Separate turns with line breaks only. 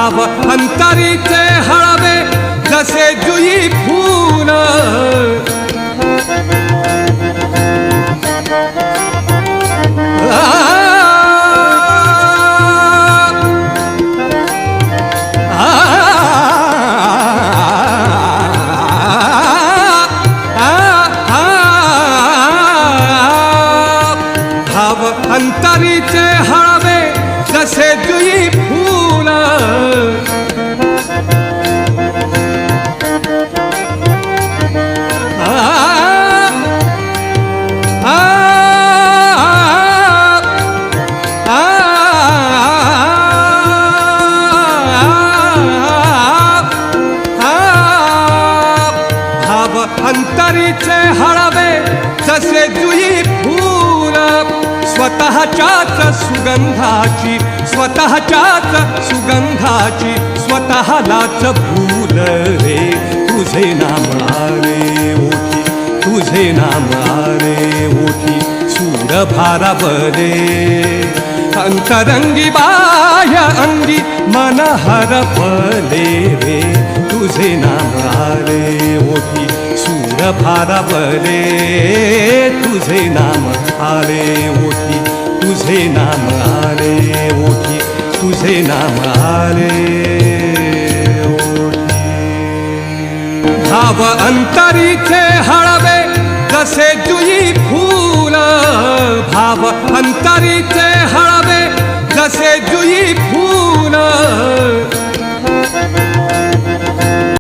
भाव अंतरीचे हळवे जसे जुई फूल भाव अंतरीचे हळवे जसे जुई फूल भाव अंतरीचे हळवे जसे जुई फूल स्वतःच्याच सुगंधाची स्वतःलाच भूल रे तुझे नाम आले ओठी तुझे नाम आले ओठी सूर भारावले अंतरंगी बाह्य अंगी मन हरपले रे तुझे नाम आले ओठी सूर भारावले तुझे नाम आले ओठी तुझे नाम आले ओठी तुझे नाम आले ओठी भाव अंतरीचे हळवे जसे जुई फूल भाव अंतरीचे